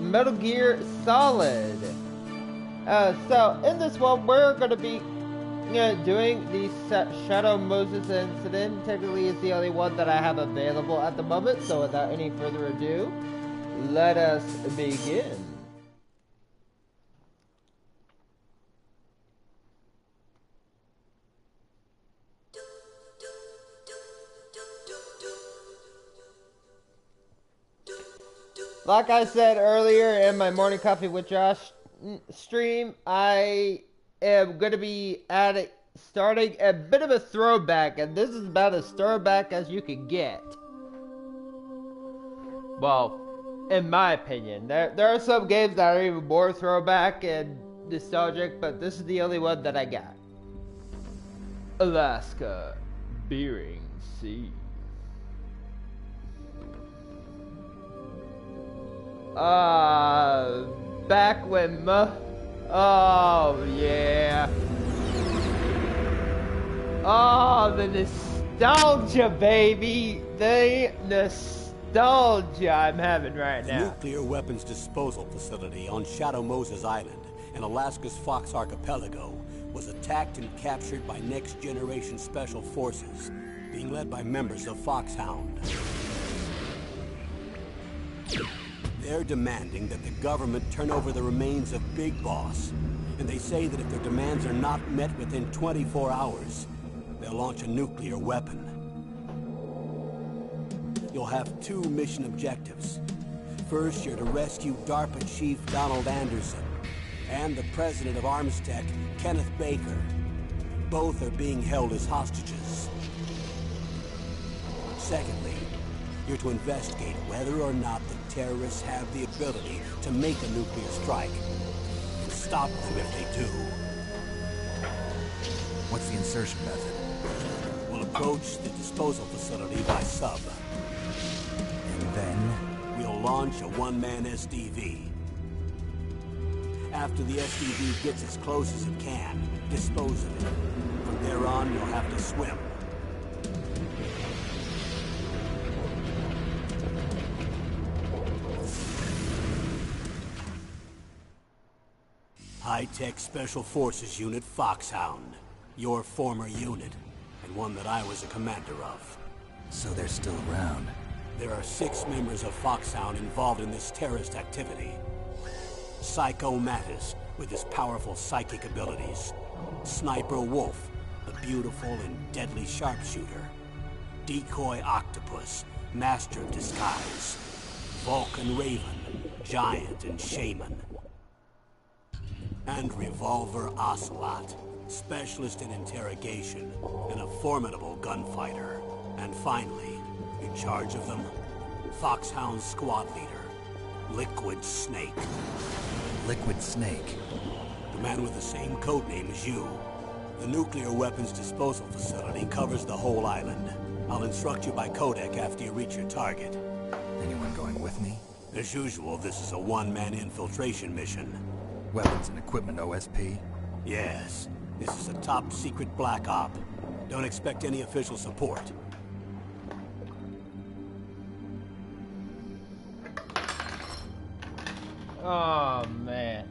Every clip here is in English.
Metal Gear Solid. So in this one, we're going to be doing the Shadow Moses incident. Technically, it's the only one that I have available at the moment. So without any further ado, let us begin. Like I said earlier in my Morning Coffee with Josh stream, I am going to be starting a bit of a throwback, and this is about as throwback as you can get. Well, in my opinion. There are some games that are even more throwback and nostalgic, but this is the only one that I got. Alaska, Bering Sea. Back when oh yeah. Oh, the nostalgia, baby. The nostalgia I'm having right now. The nuclear weapons disposal facility on Shadow Moses Island in Alaska's Fox Archipelago was attacked and captured by Next Generation Special Forces, being led by members of Foxhound. They're demanding that the government turn over the remains of Big Boss, and they say that if their demands are not met within 24 hours, they'll launch a nuclear weapon. You'll have two mission objectives. First, you're to rescue DARPA Chief Donald Anderson and the president of Armstech, Kenneth Baker. Both are being held as hostages. Secondly, you're to investigate whether or not the terrorists have the ability to make a nuclear strike, and stop them if they do. What's the insertion method? We'll approach the disposal facility by sub. And then? We'll launch a one-man SDV. After the SDV gets as close as it can, dispose of it. From there on, you'll have to swim. High-Tech Special Forces Unit Foxhound. Your former unit, and one that I was a commander of. So they're still around. There are 6 members of Foxhound involved in this terrorist activity. Psycho Mattis, with his powerful psychic abilities. Sniper Wolf, a beautiful and deadly sharpshooter. Decoy Octopus, master of disguise. Vulcan Raven, giant and shaman. And Revolver Ocelot, specialist in interrogation and a formidable gunfighter. And finally, in charge of them, Foxhound's squad leader, Liquid Snake. Liquid Snake? The man with the same codename as you. The nuclear weapons disposal facility covers the whole island. I'll instruct you by codec after you reach your target. Anyone going with me? As usual, this is a one-man infiltration mission. Weapons and equipment OSP? Yes. This is a top-secret black op. Don't expect any official support. Oh, man.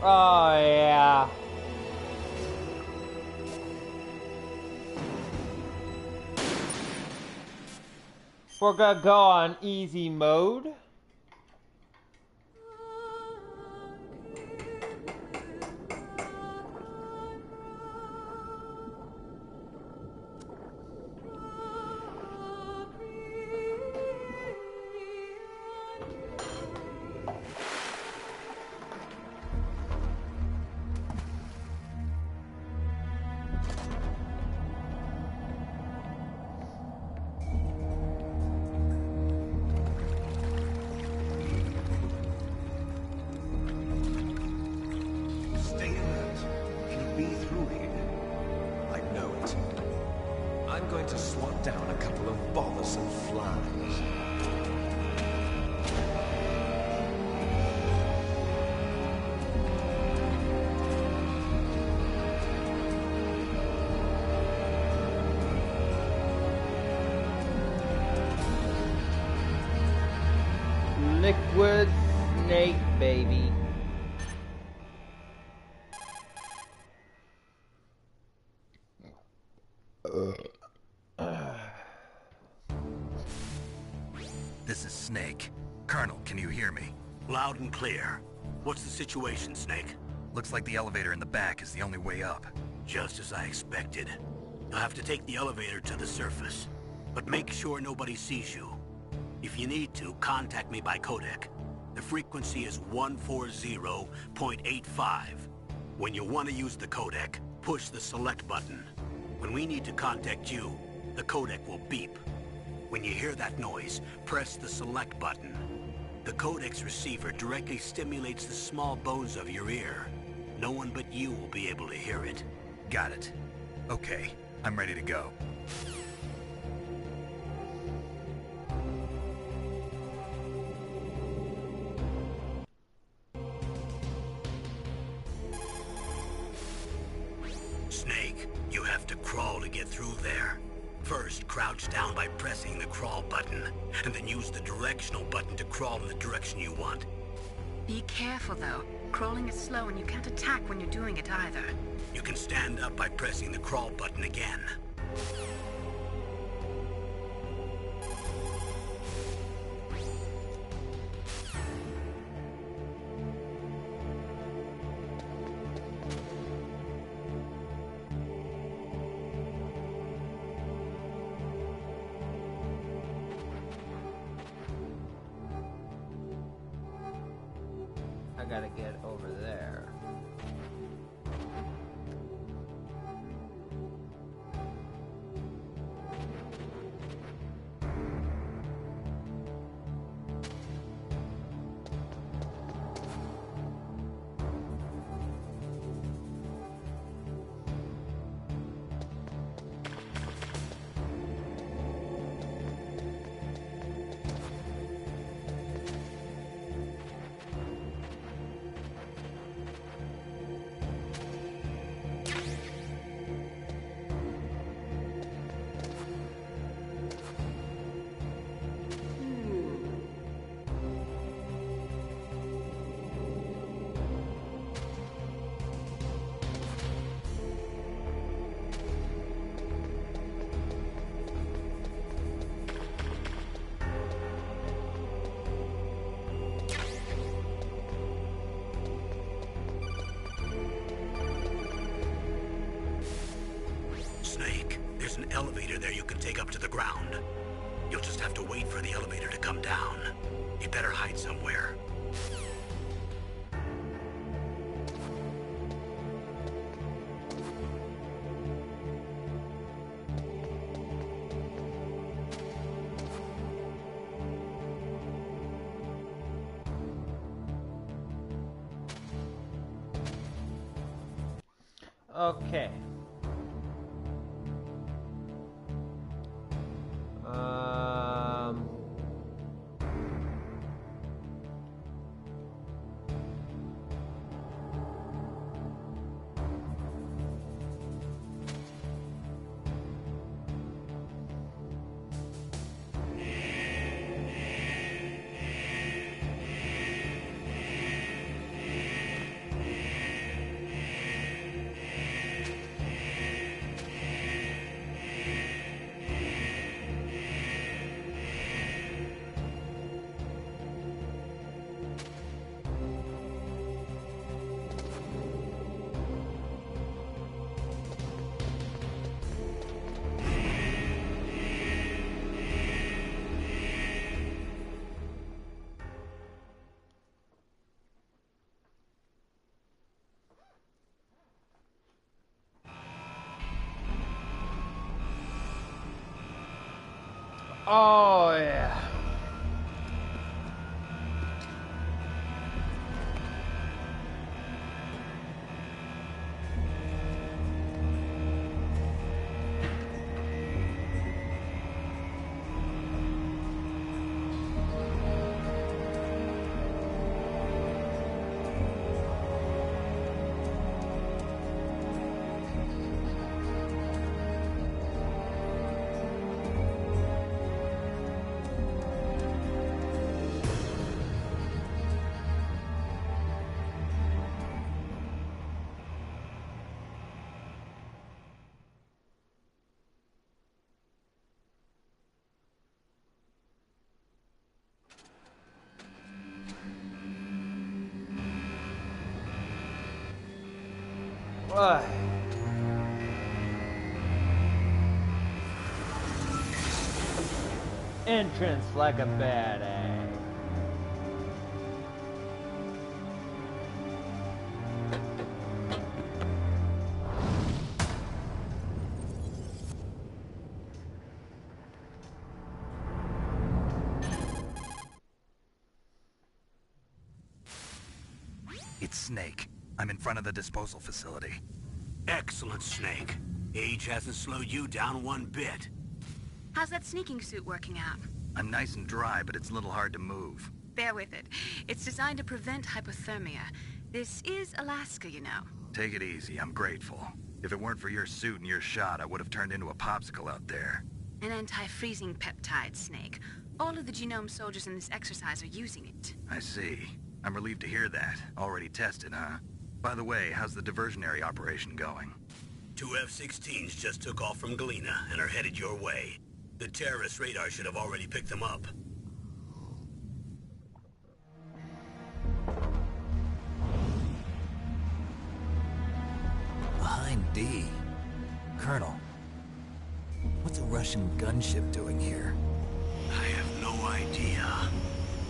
Oh, yeah. We're gonna go on easy mode. down a couple of bothersome flies. Liquid snake, baby. This is Snake. Colonel, can you hear me? Loud and clear. What's the situation, Snake? Looks like the elevator in the back is the only way up. Just as I expected. You'll have to take the elevator to the surface. But make sure nobody sees you. If you need to, contact me by codec. The frequency is 140.85. When you want to use the codec, push the select button. When we need to contact you, the codec will beep. When you hear that noise, press the select button. The codec's receiver directly stimulates the small bones of your ear. No one but you will be able to hear it. Got it. Okay, I'm ready to go. Snake, you have to crawl to get through there. First, crouch down by pressing the crawl button, and then use the directional button to crawl in the direction you want. Be careful, though. Crawling is slow and you can't attack when you're doing it either. You can stand up by pressing the crawl button again. I gotta get over there. Snake, there's an elevator there you can take up to the ground. You'll just have to wait for the elevator to come down. You'd better hide somewhere. Okay. Oh, yeah. Ugh. Entrance like a bad egg. It's Snake. I'm in front of the disposal facility. Excellent, Snake. Age hasn't slowed you down one bit. How's that sneaking suit working out? I'm nice and dry, but it's a little hard to move. Bear with it. It's designed to prevent hypothermia. This is Alaska, you know. Take it easy, I'm grateful. If it weren't for your suit and your shot, I would have turned into a popsicle out there. An anti-freezing peptide, Snake. All of the genome soldiers in this exercise are using it. I see. I'm relieved to hear that. Already tested, huh? By the way, how's the diversionary operation going? 2 F-16s just took off from Galena and are headed your way. The terrorist radar should have already picked them up. Behind D. Colonel, what's a Russian gunship doing here? I have no idea,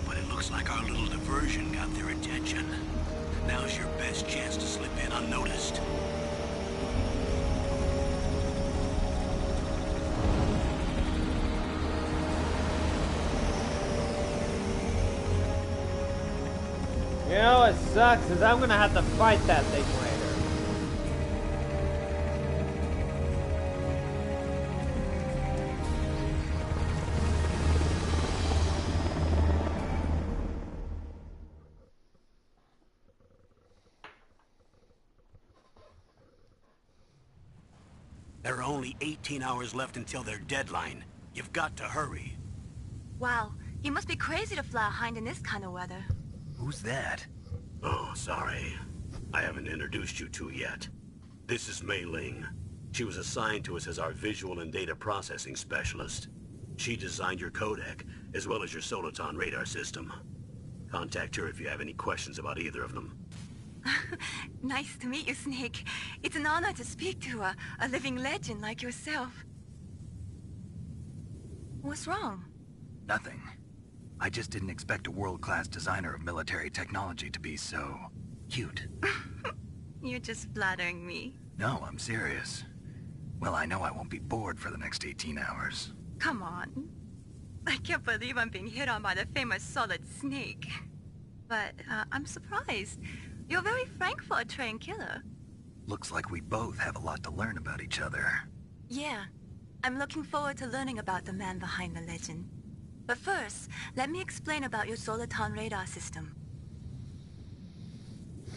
but it looks like our little diversion got their attention. Now's your best chance to slip in unnoticed. You know what sucks is I'm gonna have to fight that thing later. There are only 18 hours left until their deadline. You've got to hurry. Wow, you must be crazy to fly a hind in this kind of weather. Who's that? Oh, sorry. I haven't introduced you to yet. This is Mei Ling. She was assigned to us as our visual and data processing specialist. She designed your codec, as well as your Soliton radar system. Contact her if you have any questions about either of them. Nice to meet you, Snake. It's an honor to speak to a living legend like yourself. What's wrong? Nothing. I just didn't expect a world-class designer of military technology to be so... cute. You're just flattering me. No, I'm serious. Well, I know I won't be bored for the next 18 hours. Come on. I can't believe I'm being hit on by the famous Solid Snake. But I'm surprised. You're very frank for a trained killer. Looks like we both have a lot to learn about each other. Yeah. I'm looking forward to learning about the man behind the legend. But first, let me explain about your Soliton radar system.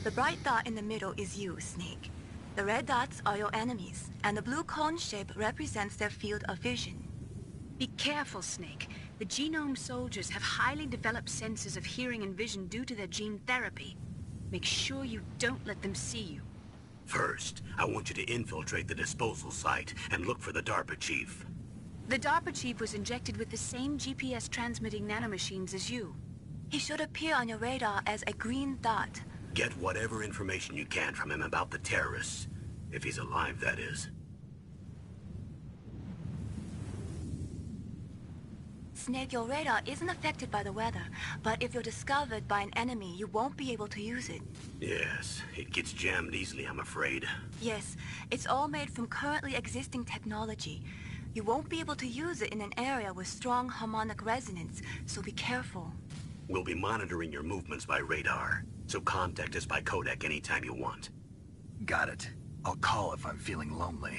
The bright dot in the middle is you, Snake. The red dots are your enemies, and the blue cone shape represents their field of vision. Be careful, Snake. The genome soldiers have highly developed senses of hearing and vision due to their gene therapy. Make sure you don't let them see you. First, I want you to infiltrate the disposal site and look for the DARPA chief. The DARPA chief was injected with the same GPS transmitting nanomachines as you. He should appear on your radar as a green dot. Get whatever information you can from him about the terrorists. If he's alive, that is. Snake, your radar isn't affected by the weather, but if you're discovered by an enemy, you won't be able to use it. Yes, it gets jammed easily, I'm afraid. Yes, it's all made from currently existing technology. You won't be able to use it in an area with strong harmonic resonance, so be careful. We'll be monitoring your movements by radar, so contact us by codec anytime you want. Got it. I'll call if I'm feeling lonely.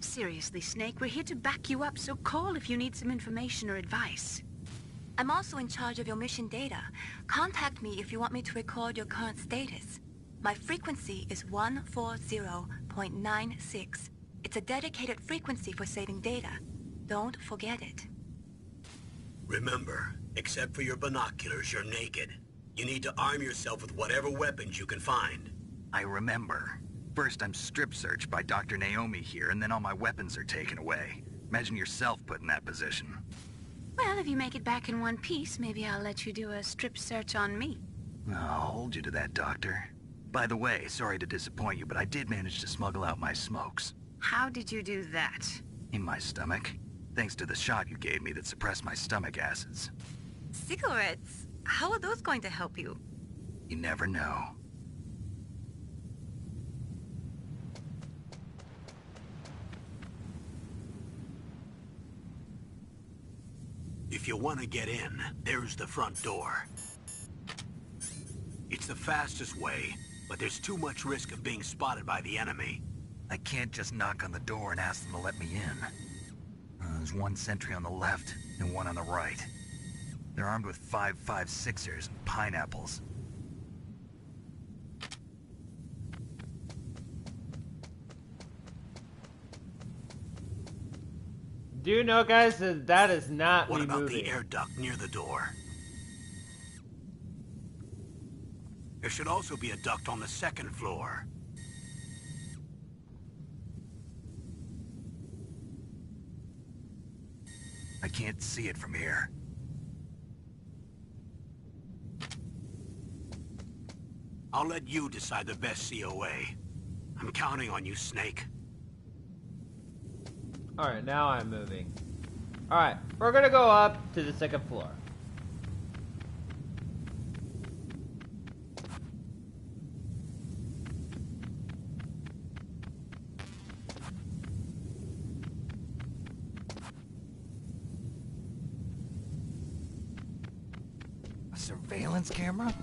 Seriously, Snake, we're here to back you up, so call if you need some information or advice. I'm also in charge of your mission data. Contact me if you want me to record your current status. My frequency is 140.96. It's a dedicated frequency for saving data. Don't forget it. Remember, except for your binoculars, you're naked. You need to arm yourself with whatever weapons you can find. I remember. First, I'm strip-searched by Dr. Naomi here, and then all my weapons are taken away. Imagine yourself put in that position. Well, if you make it back in one piece, maybe I'll let you do a strip search on me. I'll hold you to that, Doctor. By the way, sorry to disappoint you, but I did manage to smuggle out my smokes. How did you do that? In my stomach. Thanks to the shot you gave me that suppressed my stomach acids. Cigarettes? How are those going to help you? You never know. If you want to get in, there's the front door. It's the fastest way, but there's too much risk of being spotted by the enemy. I can't just knock on the door and ask them to let me in. There's one sentry on the left and one on the right. They're armed with 5.56ers and pineapples. Do you know, guys, that is not What me about moving. the air duct near the door? There should also be a duct on the second floor. I can't see it from here. I'll let you decide the best COA. I'm counting on you, Snake. Alright, now I'm moving. Alright, we're gonna go up to the second floor. A surveillance camera?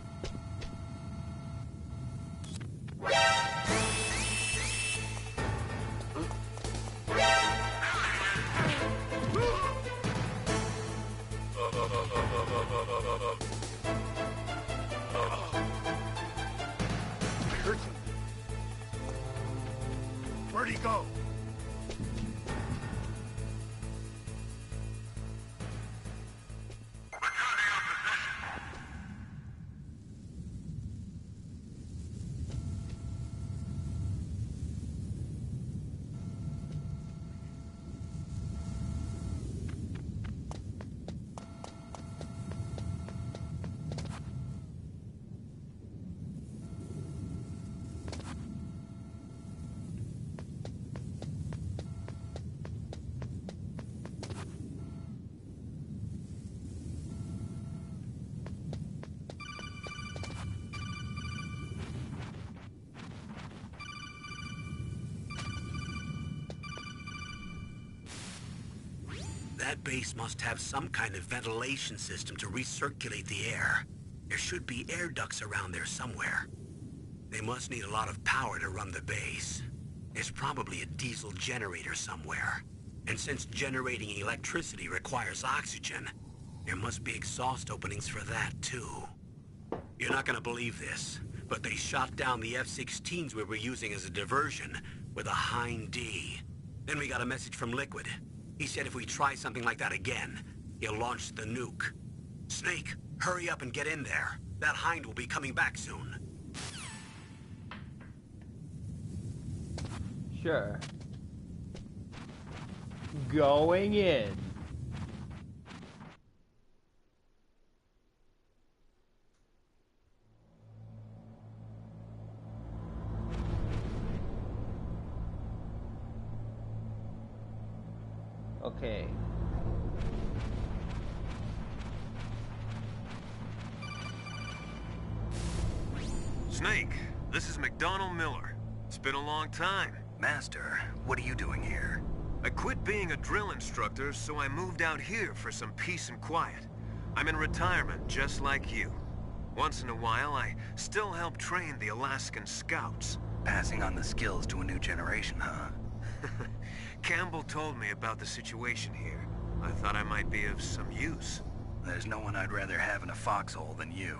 Where'd he go? That base must have some kind of ventilation system to recirculate the air. There should be air ducts around there somewhere. They must need a lot of power to run the base. There's probably a diesel generator somewhere. And since generating electricity requires oxygen, there must be exhaust openings for that too. You're not gonna believe this, but they shot down the F-16s we were using as a diversion with a Hind D. Then we got a message from Liquid. He said if we try something like that again, he'll launch the nuke. Snake, hurry up and get in there. That Hind will be coming back soon. Sure. Going in. Okay. Snake, this is McDonald Miller. It's been a long time. Master, what are you doing here? I quit being a drill instructor, so I moved out here for some peace and quiet. I'm in retirement, just like you. Once in a while, I still help train the Alaskan Scouts. Passing on the skills to a new generation, huh? Campbell told me about the situation here. I thought I might be of some use. There's no one I'd rather have in a foxhole than you.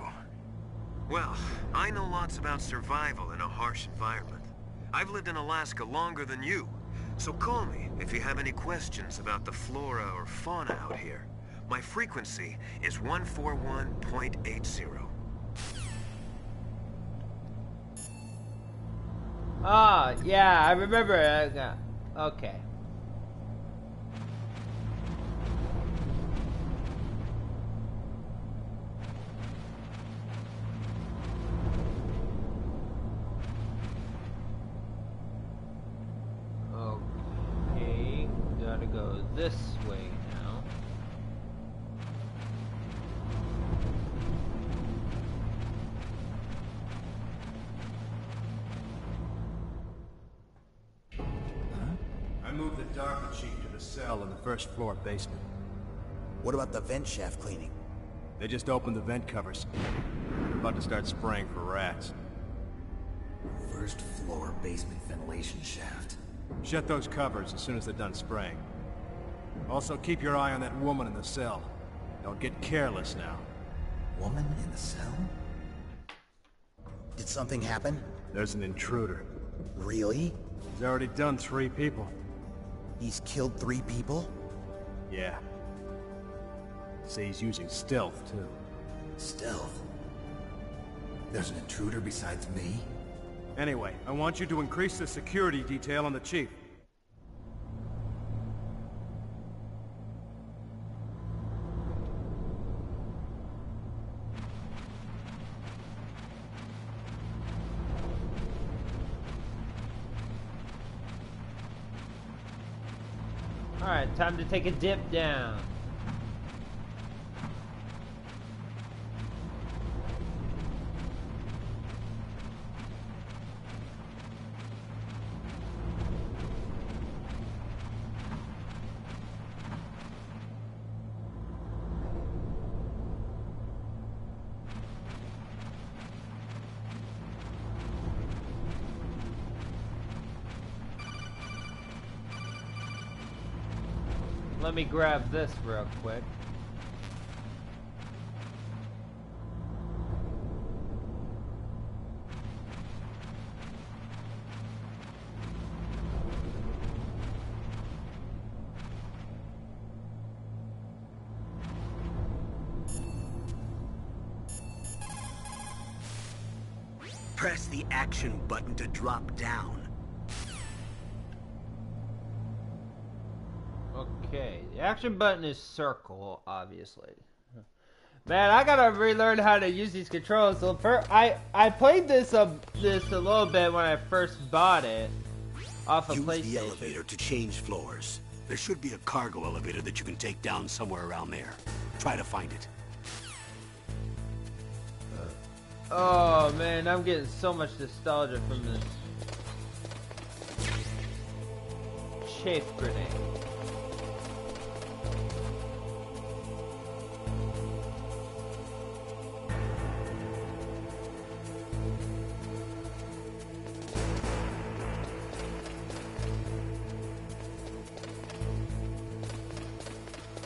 Well, I know lots about survival in a harsh environment. I've lived in Alaska longer than you, so call me if you have any questions about the flora or fauna out here. My frequency is 141.80. Ah, yeah, I remember. Okay. move the DARPA chief to the cell in the first floor basement. What about the vent shaft cleaning? They just opened the vent covers. They're about to start spraying for rats. First floor basement ventilation shaft. Shut those covers as soon as they're done spraying. Also, keep your eye on that woman in the cell. Don't get careless now. Woman in the cell? Did something happen? There's an intruder. Really? He's already done 3 people. He's killed 3 people? Yeah. Say he's using stealth, too. Stealth? There's an intruder besides me? Anyway, I want you to increase the security detail on the chief. Alright, time to take a dip down. Let me grab this real quick. Press the action button to drop down. Okay, the action button is circle, obviously. Man, I gotta relearn how to use these controls. So I played this a little bit when I first bought it off of PlayStation. Use the elevator to change floors. There should be a cargo elevator that you can take down somewhere around there. Try to find it. Oh man, I'm getting so much nostalgia from this chafe grenade.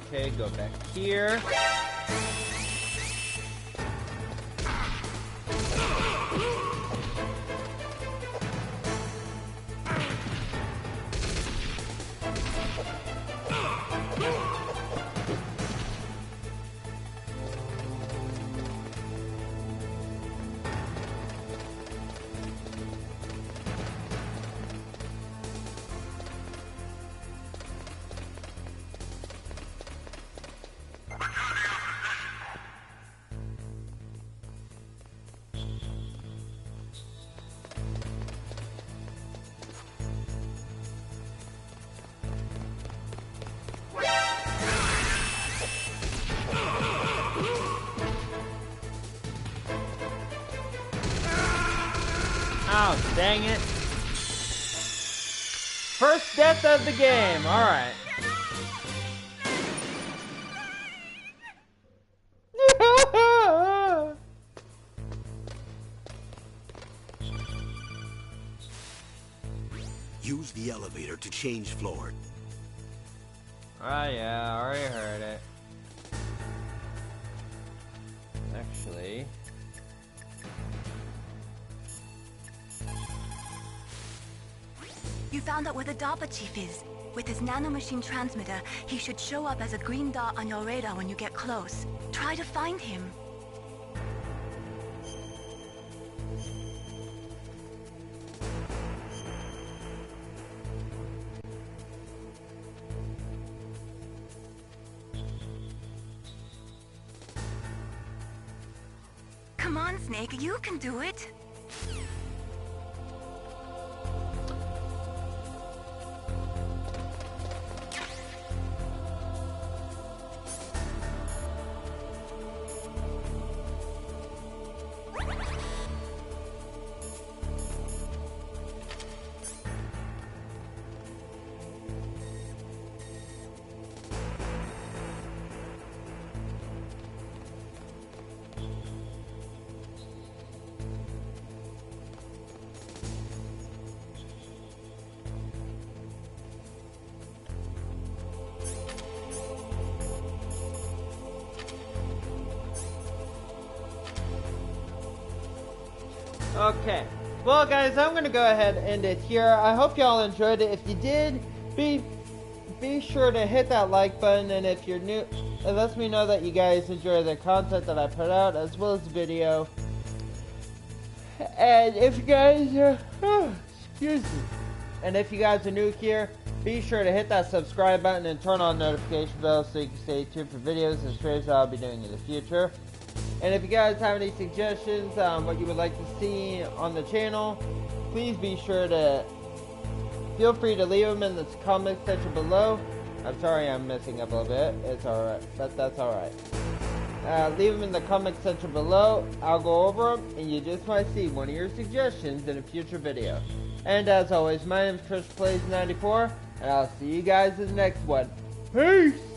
Okay, go back here. Oh, dang it. First death of the game, alright. Use the elevator to change floor. Oh yeah, I already heard it. Actually... You found out where the DARPA chief is. With his nanomachine transmitter, he should show up as a green dot on your radar when you get close. Try to find him. Come on, Snake, you can do it. Okay. Well, guys, I'm gonna go ahead and end it here. I hope y'all enjoyed it. If you did, be sure to hit that like button, and if you're new, it lets me know that you guys enjoy the content that I put out, as well as the video. And if you guys excuse me. And if you guys are new here, be sure to hit that subscribe button and turn on notification bells so you can stay tuned for videos and streams that I'll be doing in the future. And if you guys have any suggestions on what you would like to see on the channel, please be sure to feel free to leave them in the comment section below. I'm sorry I'm messing up a little bit. It's alright, but that's alright. Leave them in the comment section below. I'll go over them, and you just might see one of your suggestions in a future video. And as always, my name is ChrisPlays94, and I'll see you guys in the next one. Peace!